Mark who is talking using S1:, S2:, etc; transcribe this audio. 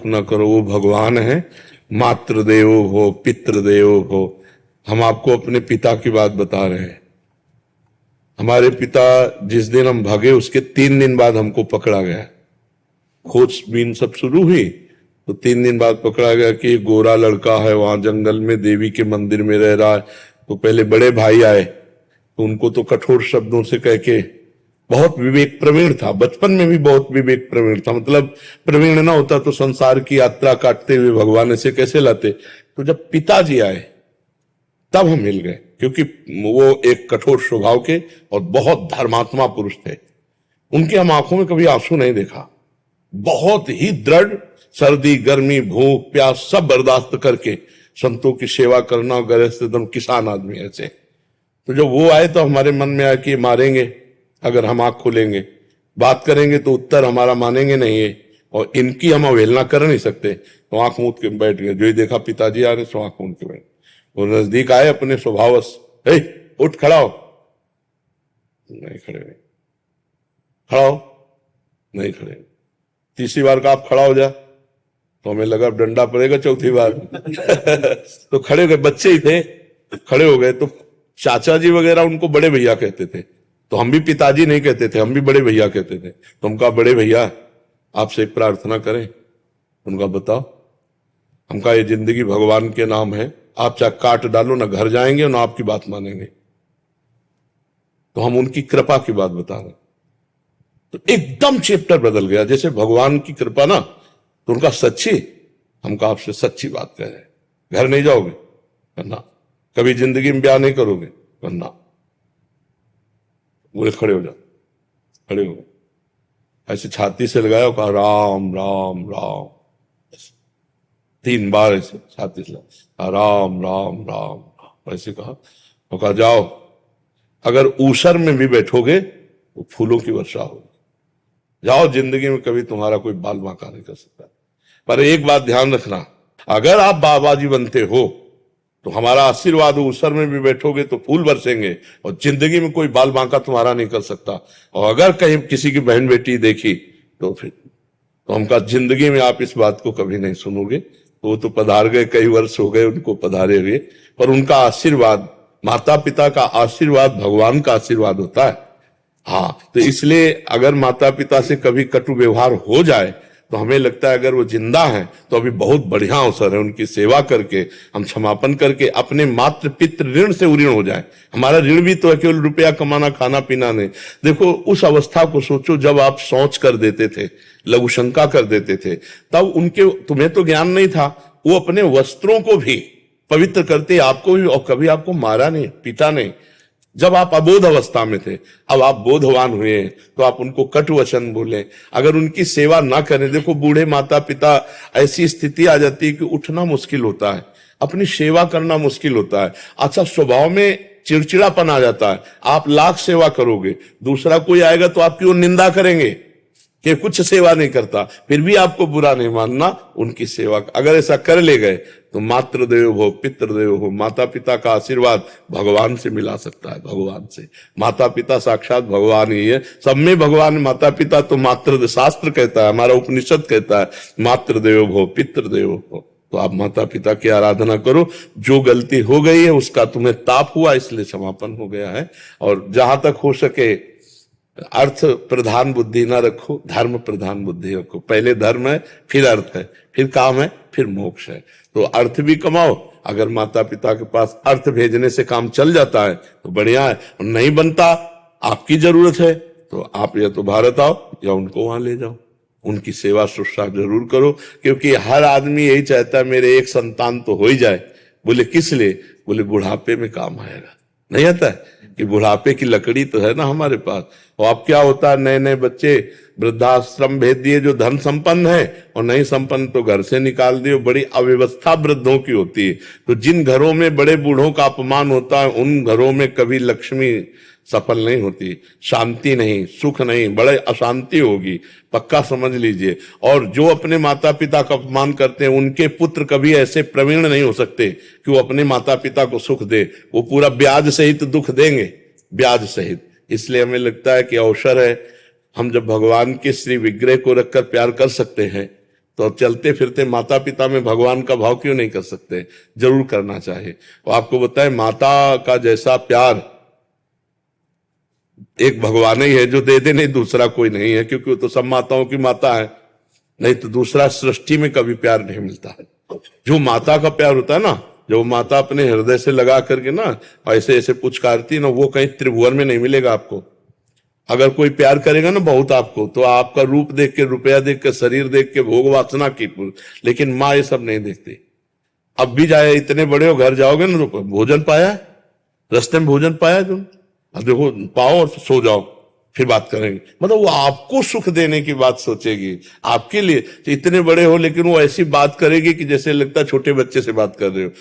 S1: न करो, वो भगवान है। मातृदेवो भव पितृदेवो भव। हम आपको अपने पिता की बात बता रहे हैं। हमारे पिता जिस दिन हम भागे उसके 3 दिन बाद हमको पकड़ा गया। खोजबीन सब शुरू हुई तो 3 दिन बाद पकड़ा गया कि एक गोरा लड़का है वहां जंगल में देवी के मंदिर में रह रहा है। तो पहले बड़े भाई आए तो उनको तो कठोर शब्दों से कह के, बहुत विवेक प्रवीण था, बचपन में भी बहुत विवेक प्रवीण था, मतलब प्रवीण ना होता तो संसार की यात्रा काटते हुए भगवान ऐसे कैसे लाते। तो जब पिताजी आए तब हम मिल गए, क्योंकि वो एक कठोर स्वभाव के और बहुत धर्मात्मा पुरुष थे। उनके हम आंखों में कभी आंसू नहीं देखा। बहुत ही दृढ़, सर्दी गर्मी भूख प्यास सब बर्दाश्त करके संतों की सेवा करना, गृहस्थ एकदम किसान आदमी ऐसे। तो जब वो आए तो हमारे मन में आया कि मारेंगे अगर हम आंख खोलेंगे, बात करेंगे तो उत्तर हमारा मानेंगे नहीं है, और इनकी हम अवहेलना कर नहीं सकते। तो आंख मूंद के बैठ गए। जो ही देखा पिताजी आ रहे सो आंख मूंद के बैठ। वो नजदीक आए अपने स्वभावश, उठ खड़ा हो, नहीं खड़े हुए। खड़ा हो, नहीं खड़े। तीसरी बार का आप खड़ा हो जा तो हमें लगा डंडा पड़ेगा चौथी बार। तो खड़े हो गए, बच्चे ही थे, खड़े हो गए। तो चाचा जी वगैरह उनको बड़े भैया कहते थे, तो हम भी पिताजी नहीं कहते थे, हम भी बड़े भैया कहते थे। तो हम कहा बड़े भैया आपसे एक प्रार्थना करें। उनका बताओ। हम कहा ये जिंदगी भगवान के नाम है, आप चाहे काट डालो ना घर जाएंगे ना आपकी बात मानेंगे। तो हम उनकी कृपा की बात बता रहे। तो एकदम चैप्टर बदल गया, जैसे भगवान की कृपा ना। तो उनका सच्ची, हम कहा आपसे सच्ची बात कह रहे हैं, घर नहीं जाओगे करना, कभी जिंदगी में ब्याह नहीं करोगे करना। बोले खड़े हो जाओ। खड़े हो गए, ऐसे छाती से लगाया, कहा राम राम राम। 3 बार ऐसे छाती से लगा, राम राम राम ऐसे कहा। तो कहा जाओ, अगर ऊसर में भी बैठोगे तो फूलों की वर्षा होगी। जाओ, जिंदगी में कभी तुम्हारा कोई बाल बांका नहीं कर सकता। पर एक बात ध्यान रखना, अगर आप बाबाजी बनते हो तो हमारा आशीर्वाद, ऊसर में भी बैठोगे तो फूल बरसेंगे, और जिंदगी में कोई बाल बांका तुम्हारा नहीं कर सकता। और अगर कहीं किसी की बहन बेटी देखी तो फिर तो हम कहा जिंदगी में आप इस बात को कभी नहीं सुनोगे। तो वो तो पधार गए, कई वर्ष हो गए उनको पधारे हुए, पर उनका आशीर्वाद, माता पिता का आशीर्वाद भगवान का आशीर्वाद होता है। हाँ, तो इसलिए अगर माता पिता से कभी कटु व्यवहार हो जाए तो हमें लगता है अगर वो जिंदा हैं तो अभी बहुत बढ़िया अवसर है, उनकी सेवा करके हम क्षमापन करके अपने मातृ पितृ ऋण से उऋण हो जाए। हमारा ऋण भी तो है, केवल रुपया कमाना खाना पीना नहीं। देखो उस अवस्था को सोचो जब आप शौच कर देते थे, लघु शंका कर देते थे, तब उनके, तुम्हें तो ज्ञान नहीं था, वो अपने वस्त्रों को भी पवित्र करते, आपको भी, और कभी आपको मारा नहीं, पीटा नहीं। जब आप अबोध अवस्था में थे, अब आप बोधवान हुए तो आप उनको कटु वचन बोले, अगर उनकी सेवा ना करें। देखो बूढ़े माता पिता ऐसी स्थिति आ जाती है कि उठना मुश्किल होता है, अपनी सेवा करना मुश्किल होता है। अच्छा, स्वभाव में चिड़चिड़ापन आ जाता है। आप लाख सेवा करोगे, दूसरा कोई आएगा तो आपकी वो निंदा करेंगे कि कुछ सेवा नहीं करता, फिर भी आपको बुरा नहीं मानना उनकी सेवा। अगर ऐसा कर ले गए तो मातृदेवो भव पितृदेवो भव, माता पिता का आशीर्वाद भगवान से मिला सकता है। भगवान से, माता पिता साक्षात भगवान ही है, सब में भगवान। माता पिता तो मातृ, शास्त्र कहता है, हमारा उपनिषद कहता है मातृदेवो भव पितृदेवो भव। तो आप माता पिता की आराधना करो। जो गलती हो गई है उसका तुम्हें ताप हुआ, इसलिए समापन हो गया है। और जहां तक हो सके अर्थ प्रधान बुद्धि ना रखो, धर्म प्रधान बुद्धि रखो। पहले धर्म है, फिर अर्थ है, फिर काम है, फिर मोक्ष है। तो अर्थ भी कमाओ। अगर माता पिता के पास अर्थ भेजने से काम चल जाता है तो बढ़िया है, और नहीं बनता, आपकी जरूरत है तो आप या तो भारत आओ या उनको वहां ले जाओ, उनकी सेवा शुश्रूषा जरूर करो। क्योंकि हर आदमी यही चाहता है मेरे एक संतान तो हो ही जाए। बोले किस लिए? बोले बुढ़ापे में काम आएगा। नहीं आता है कि बुढ़ापे की लकड़ी तो है ना हमारे पास। और अब क्या होता है, नए नए बच्चे वृद्धाश्रम भेज दिए जो धन संपन्न है, और नहीं संपन्न तो घर से निकाल दिए। बड़ी अव्यवस्था वृद्धों की होती है। तो जिन घरों में बड़े बूढ़ों का अपमान होता है उन घरों में कभी लक्ष्मी सफल नहीं होती, शांति नहीं, सुख नहीं, बड़े अशांति होगी, पक्का समझ लीजिए। और जो अपने माता पिता का अपमान करते हैं उनके पुत्र कभी ऐसे प्रवीण नहीं हो सकते कि वो अपने माता पिता को सुख दे। वो पूरा ब्याज सहित दुख देंगे, ब्याज सहित। इसलिए हमें लगता है कि अवसर है, हम जब भगवान के श्री विग्रह को रखकर प्यार कर सकते हैं तो अब चलते फिरते माता पिता में भगवान का भाव क्यों नहीं कर सकते? जरूर करना चाहिए। वो आपको बताए, माता का जैसा प्यार एक भगवान ही है जो दे दे, नहीं दूसरा कोई नहीं है, क्योंकि वो तो सब माताओं की माता है। नहीं तो दूसरा सृष्टि में कभी प्यार नहीं मिलता है। जो माता का प्यार होता है ना, जो माता अपने हृदय से लगा करके ना ऐसे ऐसे पुचकारती है ना, वो कहीं त्रिभुवन में नहीं मिलेगा आपको। अगर कोई प्यार करेगा ना बहुत आपको, तो आपका रूप देख के, रुपया देख के, शरीर देख के, भोग वासना की, लेकिन माँ ये सब नहीं देखती। अब भी जाए, इतने बड़े हो, घर जाओगे ना तो भोजन पाया, रास्ते में भोजन पाया तुम, अब देखो पाओ और सो जाओ, फिर बात करेंगे। मतलब वो आपको सुख देने की बात सोचेगी, आपके लिए इतने बड़े हो, लेकिन वो ऐसी बात करेगी कि जैसे लगता है छोटे बच्चे से बात कर रहे हो।